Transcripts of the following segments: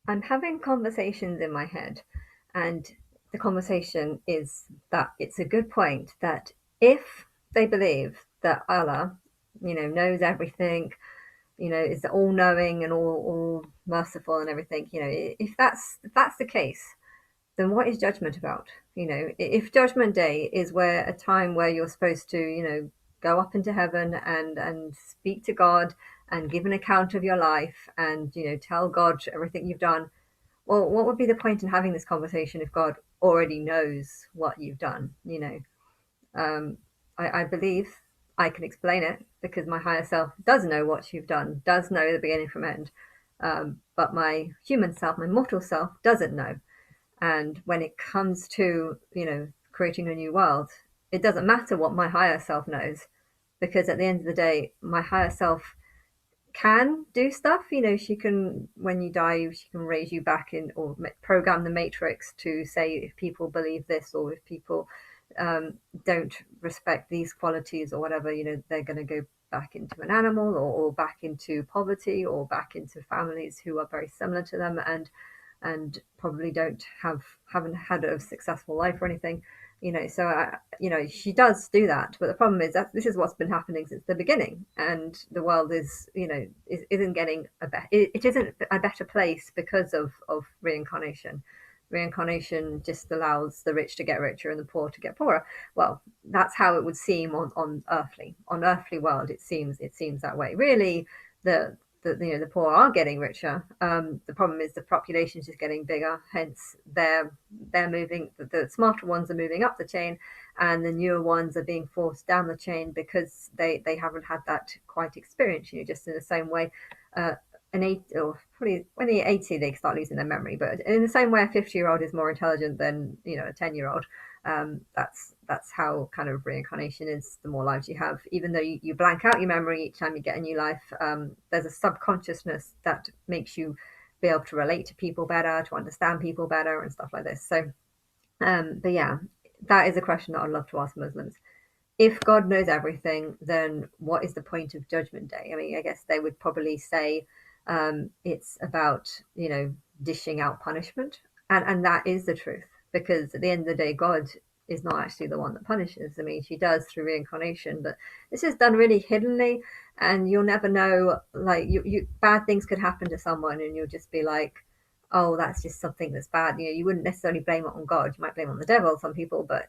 I'm having conversations in my head, and the conversation is that it's a good point that if they believe that Allah, knows everything, is all knowing and all merciful and everything, if that's the case, then what is judgment about? If Judgment Day is where a time where you're supposed to, go up into heaven and speak to God and give an account of your life and tell God everything you've done, well, what would be the point in having this conversation if God already knows what you've done? Um, I believe I can explain it because my higher self does know what you've done, does know the beginning from end. But my human self, my mortal self, doesn't know. And when it comes to, creating a new world, it doesn't matter what my higher self knows because at the end of the day, my higher self can do stuff. She can, when you die, she can raise you back in or program the matrix to say if people believe this or if people don't respect these qualities or whatever, they're going to go back into an animal or back into poverty or back into families who are very similar to them and probably haven't had a successful life or anything. So she does do that, but the problem is that this is what's been happening since the beginning, and the world isn't getting it isn't a better place because of reincarnation. Reincarnation just allows the rich to get richer and the poor to get poorer. Well, that's how it would seem on earthly world. It seems that way. Really, the poor are getting richer. The problem is the population is just getting bigger. Hence, they're moving. The smarter ones are moving up the chain, and the newer ones are being forced down the chain because they haven't had that quite experience. Just in the same way, uh, an eight or probably when they're 80 they start losing their memory. But in the same way, a 50-year-old is more intelligent than a 10-year-old. That's how kind of reincarnation is. The more lives you have, even though you blank out your memory each time you get a new life, there's a subconsciousness that makes you be able to relate to people better, to understand people better, and stuff like this. So, but yeah, that is a question that I'd love to ask Muslims. If God knows everything, then what is the point of Judgment Day? I mean, I guess they would probably say it's about dishing out punishment, and that is the truth, because at the end of the day, God is not actually the one that punishes. I mean, she does through reincarnation, but this is done really hiddenly, and you'll never know. Like, you bad things could happen to someone, and you'll just be like, oh, that's just something that's bad. You wouldn't necessarily blame it on God. You might blame it on the devil, some people, but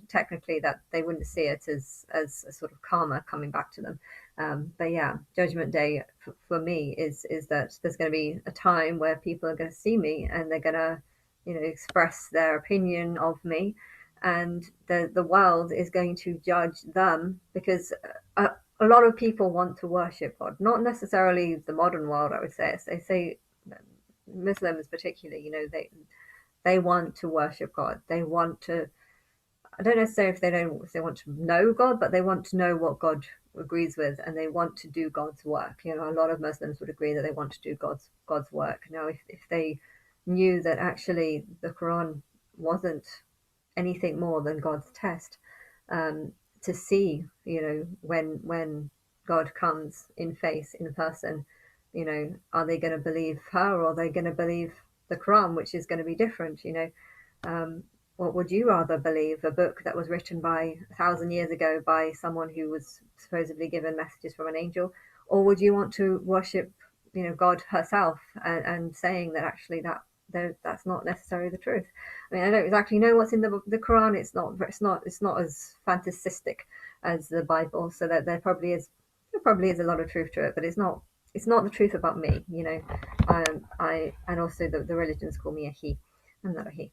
technically that they wouldn't see it as a sort of karma coming back to them. But yeah, Judgment Day for me is that there's going to be a time where people are going to see me and they're going to express their opinion of me, and the world is going to judge them because a lot of people want to worship God, not necessarily the modern world. I would say they say Muslims particularly, they want to worship God. They want to. I don't necessarily if they want to know God, but they want to know what God agrees with, and they want to do God's work. A lot of Muslims would agree that they want to do God's work. Now, if they knew that actually the Quran wasn't anything more than God's test, to see, when God comes in person, are they going to believe her or are they going to believe the Quran, which is going to be different? Um, what would you rather believe? A book that was written by 1,000 years ago by someone who was supposedly given messages from an angel, or would you want to worship, God herself and saying that actually that's not necessarily the truth? I mean, I don't exactly know what's in the Quran. It's not as fantastic as the Bible, so that there probably is a lot of truth to it, but it's not the truth about me. I and also the religions call me a he. I'm not a he.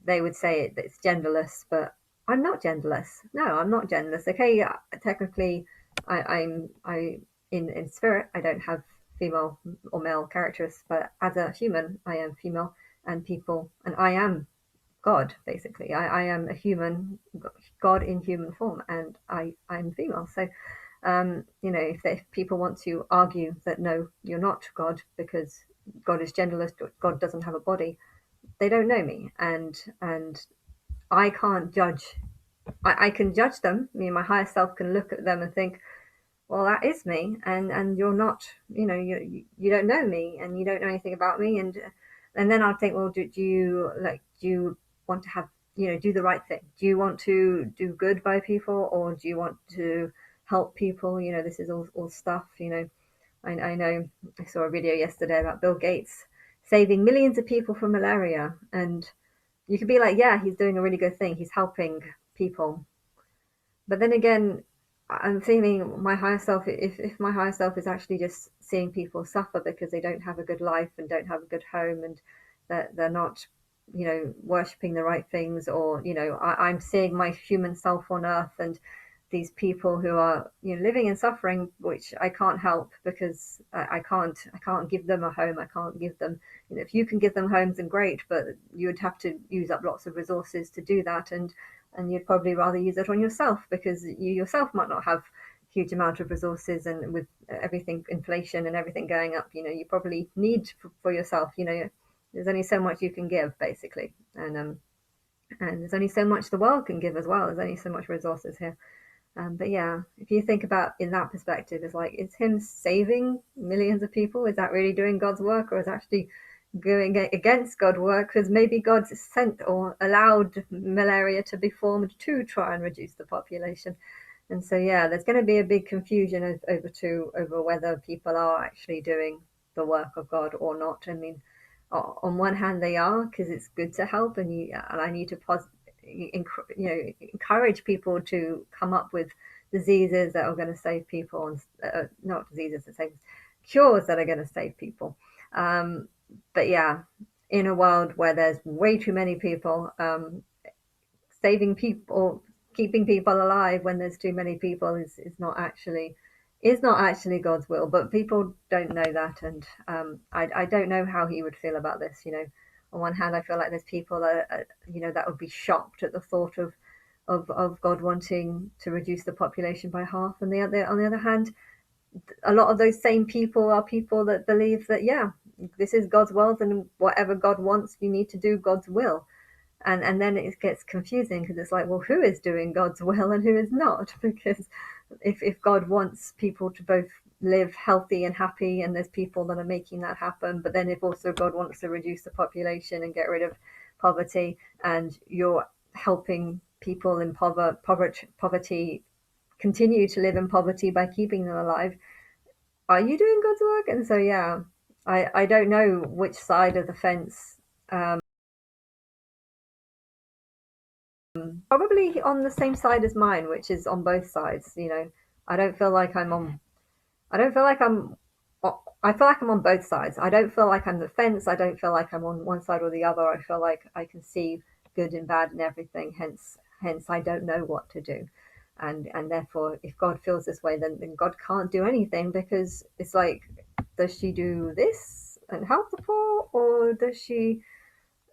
They would say that it's genderless, but I'm not genderless. No, I'm not genderless. Okay, yeah, technically, I in spirit I don't have female or male characters, but as a human I am female, and I am God basically. I am a human, God in human form, and I'm female. So if people want to argue that no, you're not God because God is genderless, God doesn't have a body, they don't know me, and I can't judge. I can judge them. My higher self can look at them and think, well, that is me, and you're not, you don't know me, and you don't know anything about me, and then I'd think, well, do you like, do you want to have, do the right thing? Do you want to do good by people, or do you want to help people? This is all stuff. I know I saw a video yesterday about Bill Gates saving millions of people from malaria, and you could be like, yeah, he's doing a really good thing. He's helping people, but then again, I'm feeling my higher self. If my higher self is actually just seeing people suffer because they don't have a good life and don't have a good home, and that they're not, worshipping the right things, or I'm seeing my human self on earth, and these people who are, living in suffering, which I can't help because I can't give them a home. I can't give them, if you can give them homes, then great, but you would have to use up lots of resources to do that, and you'd probably rather use it on yourself, because you yourself might not have huge amount of resources, and with everything, inflation and everything going up, you probably need for yourself, there's only so much you can give, basically, and there's only so much the world can give as well. There's only so much resources here. But yeah, if you think about in that perspective, it's like, is him saving millions of people, is that really doing God's work, or is actually going against God's work? Because maybe God sent or allowed malaria to be formed to try and reduce the population. And so yeah, there's going to be a big confusion over whether people are actually doing the work of God or not. I mean, on one hand they are, because it's good to help, and I need to encourage people to come up with diseases that are going to save people, and not diseases that save, cures that are going to save people. But yeah, in a world where there's way too many people, saving people, keeping people alive when there's too many people is not actually God's will. But people don't know that, and I don't know how he would feel about this. On one hand, I feel like there's people that that would be shocked at the thought of God wanting to reduce the population by half, and on the other hand, a lot of those same people are people that believe that, yeah, this is God's world, and whatever God wants, you need to do God's will. And then it gets confusing, because it's like, well, who is doing God's will and who is not? Because if God wants people to both live healthy and happy, and there's people that are making that happen, but then if also God wants to reduce the population and get rid of poverty, and you're helping people in poverty continue to live in poverty by keeping them alive, are you doing God's work? And so yeah, I don't know which side of the fence. Probably on the same side as mine, which is on both sides. I don't feel like I'm on. I don't feel like I'm. I feel like I'm on both sides. I don't feel like I'm the fence. I don't feel like I'm on one side or the other. I feel like I can see good and bad and everything. Hence, I don't know what to do, and therefore, if God feels this way, then God can't do anything, because it's like, does she do this and help the poor, or does she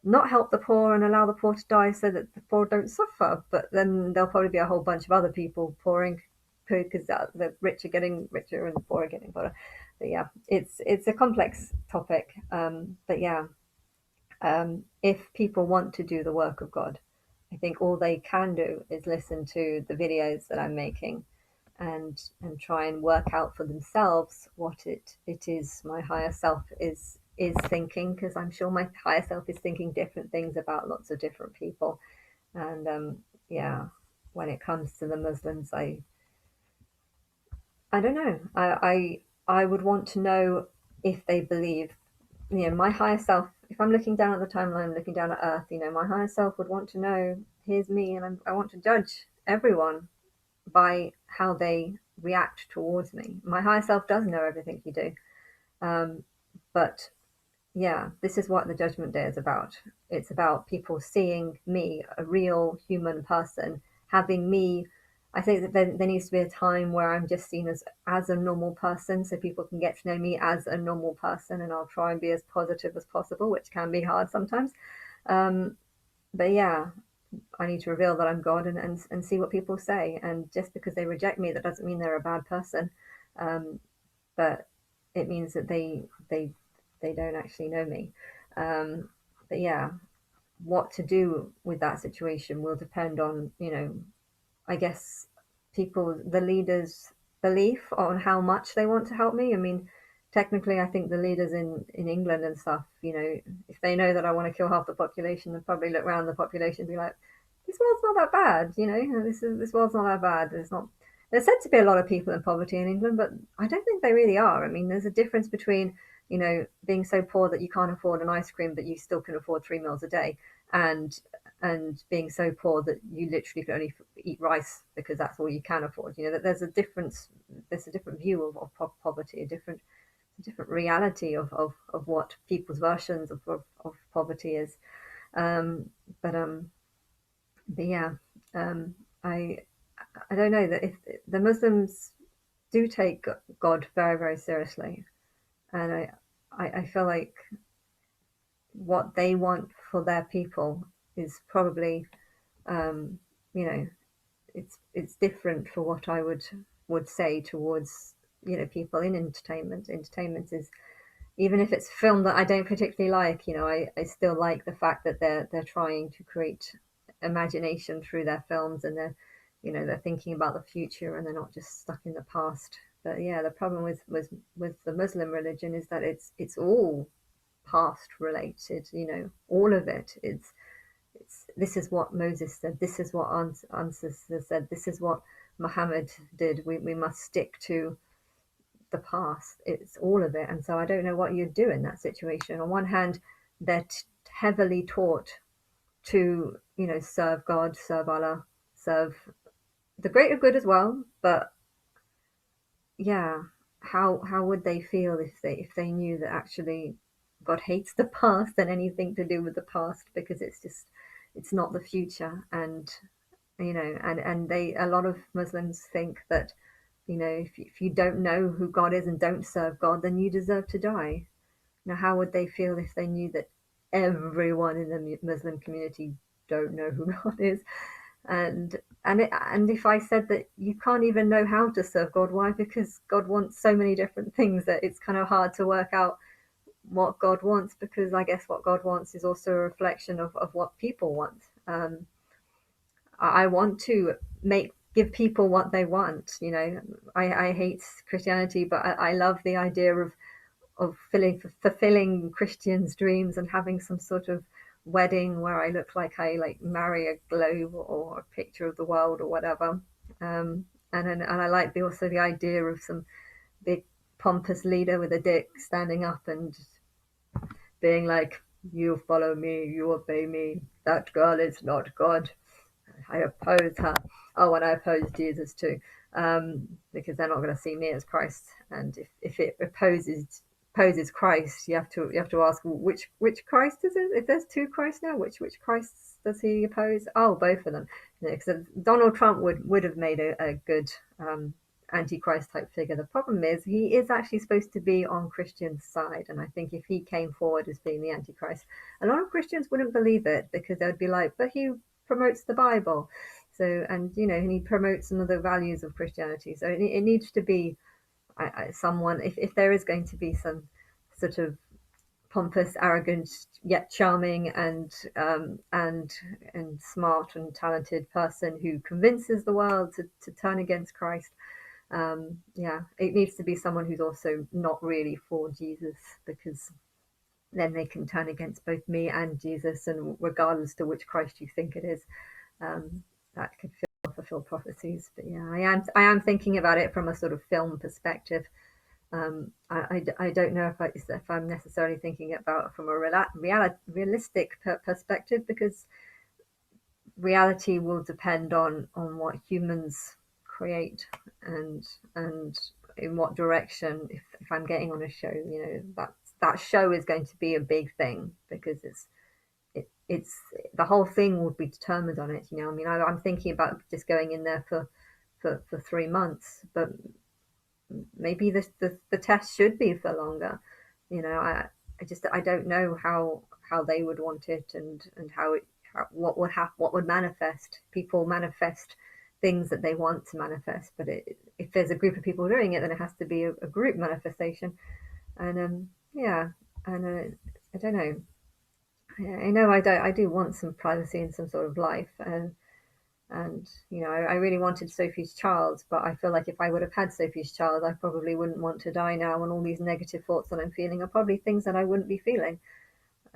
not help the poor and allow the poor to die so that the poor don't suffer? But then there'll probably be a whole bunch of other people pouring food, because the rich are getting richer and the poor are getting poorer. But yeah, it's a complex topic. But yeah, if people want to do the work of God, I think all they can do is listen to the videos that I'm making, and try and work out for themselves what it is my higher self is thinking, because I'm sure my higher self is thinking different things about lots of different people. And yeah, when it comes to the Muslims, I don't know. I would want to know if they believe, my higher self. If I'm looking down at the timeline, looking down at Earth, my higher self would want to know, here's me, and I want to judge everyone by how they react towards me. My higher self does know everything you do. But yeah, this is what the Judgment Day is about. It's about people seeing me, a real human person, having me. I think that there needs to be a time where I'm just seen as a normal person, so people can get to know me as a normal person, and I'll try and be as positive as possible, which can be hard sometimes. Um, but yeah, I need to reveal that I'm God, and see what people say. And just because they reject me, that doesn't mean they're a bad person. Um, but it means that they don't actually know me. Um, but yeah, what to do with that situation will depend on, I guess, people, the leaders, belief on how much they want to help me. I mean, technically, I think the leaders in England and stuff, if they know that I want to kill half the population, they'll probably look around the population and be like, "This world's not that bad, this world's not that bad." There's not. There's said to be a lot of people in poverty in England, but I don't think they really are. I mean, there's a difference between being so poor that you can't afford an ice cream, but you still can afford 3 meals a day, and being so poor that you literally can only eat rice because that's all you can afford. That there's a difference. There's a different view of poverty, a different reality of what people's versions of poverty is. Um, but um, but yeah, um, I I don't know that if the Muslims do take God very very seriously, and I feel like what they want for their people is probably um, you know it's different for what I would say towards people in entertainment. Entertainment is, even if it's film that I don't particularly like, I still like the fact that they're trying to create imagination through their films, and they're thinking about the future and they're not just stuck in the past. But yeah, the problem with the Muslim religion is that it's all past related, all of it. It's this is what Moses said, this is what ancestors said, this is what Muhammad did. We must stick to the past. It's all of it. And so I don't know what you'd do in that situation. On one hand, they're heavily taught to, serve God, serve Allah, serve the greater good as well. But yeah, how would they feel if they knew that actually God hates the past and anything to do with the past, because it's not the future. And and they, a lot of Muslims think that if you don't know who God is and don't serve God, then you deserve to die. Now, how would they feel if they knew that everyone in the Muslim community don't know who God is? And if I said that you can't even know how to serve God, why? Because God wants so many different things that it's kind of hard to work out what God wants, because I guess what God wants is also a reflection of what people want. I want to make give people what they want. I hate Christianity, but I love the idea of fulfilling Christians' dreams and having some sort of wedding where I look like I like marry a globe or a picture of the world or whatever. And I like also the idea of some big pompous leader with a dick standing up and being like, "You follow me, you obey me. That girl is not God. I oppose her." Oh, and I oppose Jesus too, because they're not going to see me as Christ. And if it opposes Christ, you have to ask, well, which Christ is it? If there's two Christs now, which Christ does he oppose? Oh, both of them. Because Donald Trump would have made a good antichrist type figure. The problem is he is actually supposed to be on Christian's side, and I think if he came forward as being the antichrist, a lot of Christians wouldn't believe it, because they'd be like, but he promotes the Bible, so, and he promotes some of the values of Christianity. So it needs to be someone, if there is going to be some sort of pompous, arrogant, yet charming and smart and talented person who convinces the world to turn against Christ. Yeah, it needs to be someone who's also not really for Jesus, because then they can turn against both me and Jesus, and regardless to which Christ you think it is, that could fulfill prophecies. But yeah, I am thinking about it from a sort of film perspective. I don't know if I'm necessarily thinking about it from a realistic perspective, because reality will depend on what humans create, and in what direction. If I'm getting on a show, that show is going to be a big thing, because it's the whole thing will be determined on it. I mean, I'm thinking about just going in there for 3 months, but maybe the test should be for longer. I don't know how they would want it, and what would manifest. People manifest things that they want to manifest, but if there's a group of people doing it, then it has to be a group manifestation. And yeah, and I don't know. I know I do want some privacy and some sort of life, And I really wanted Sophie's child, but I feel like if I would have had Sophie's child, I probably wouldn't want to die now, and all these negative thoughts that I'm feeling are probably things that I wouldn't be feeling.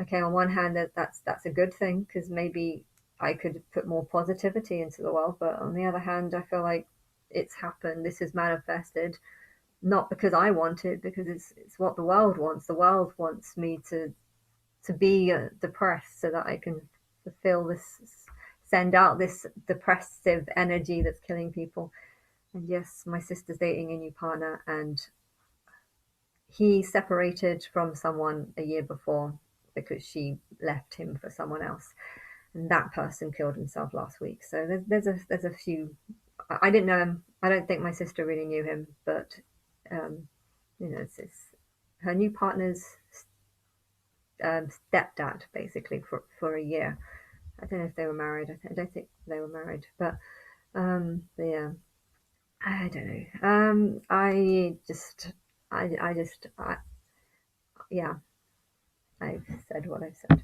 Okay, on one hand, that's a good thing, because maybe I could put more positivity into the world, but on the other hand, I feel like it's happened, this is manifested, not because I want it, because it's what the world wants. The world wants me to be depressed so that I can fulfill this, send out this depressive energy that's killing people. And yes, my sister's dating a new partner, and he separated from someone a year before because she left him for someone else, and that person killed himself last week. So there's a few. I didn't know him. I don't think my sister really knew him, but um, it's her new partner's stepdad, basically, for a year. I don't know if they were married. I don't think they were married, but yeah, I don't know. I just, yeah, I've said what I've said.